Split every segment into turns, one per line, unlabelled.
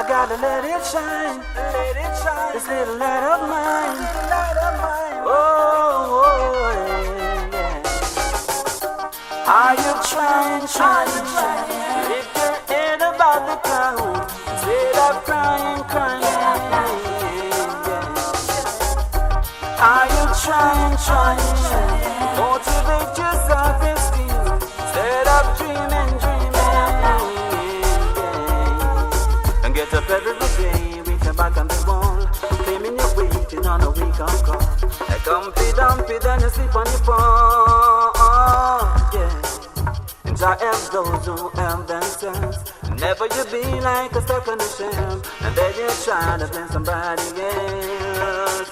I gotta let it shine, this little light of mine. Oh, yeah. Are you trying? Lift your head above the clouds instead of crying. Are you trying? Motivate your self-esteem instead of dreaming. And get up every day, reaching back on the wall, claiming you're waiting on a wake-up call. Like Humpty then you sleep on your phone. Yeah. And I help those who help themselves. Never you be like a stuck on the shelf, and then you try to blame somebody else.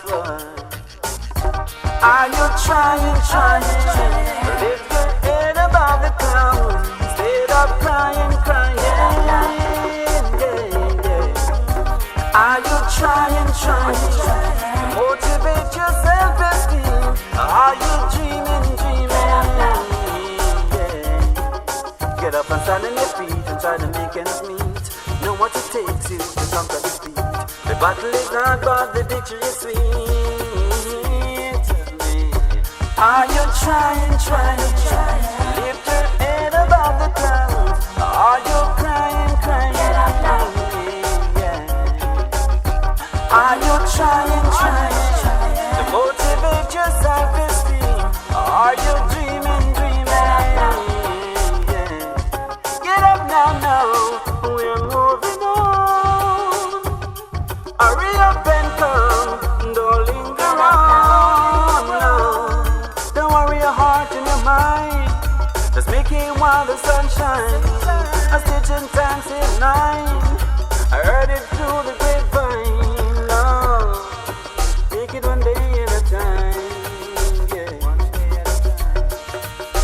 Are you trying? Lift your head above the clouds instead of crying. Are you trying? Motivate your self-esteem. Are you dreaming? Get up and stand on your feet and try to make ends meet. Know what it takes you to conquer defeat. The battle is hard, but the victory is sweet. Are you trying? Lift your head above the clouds. Are you crying? Are you trying to motivate your self-esteem? Are you dreaming? Get up now, we're moving on. Hurry up and come, don't linger on. No. Don't worry your heart and your mind, just make it while the sun shines. A stitch in time till 9, I heard it through the grapevine. Love, take it one day at a time, yeah.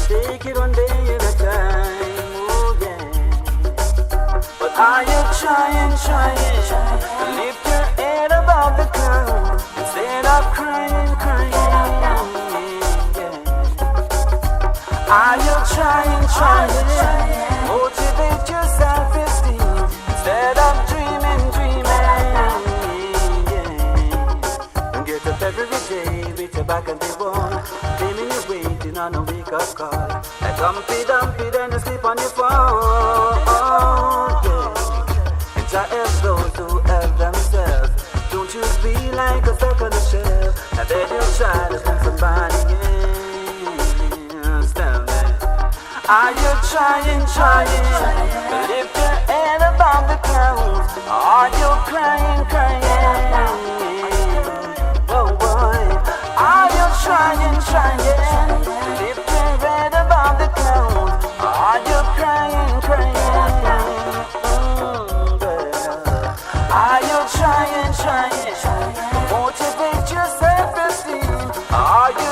Take it one day at a time, oh yeah. But are you trying? Lift your head above the clouds instead of crying. Are you trying? Motivate your self-esteem instead of dreaming. And get up every day, reach your back and the wall, claiming you're waiting on a wake-up call. Like Humpty then you sleep on your phone. Yeah. And try help those who help themselves. Don't you be like a stuck on the shelf, and then you try to find somebody else. Tell me, are you trying? Lift your head above the clouds. Are you crying? Oh boy, are you trying? Lift your head above the clouds. Are you crying? Are you trying? Motivate your self-esteem. Are you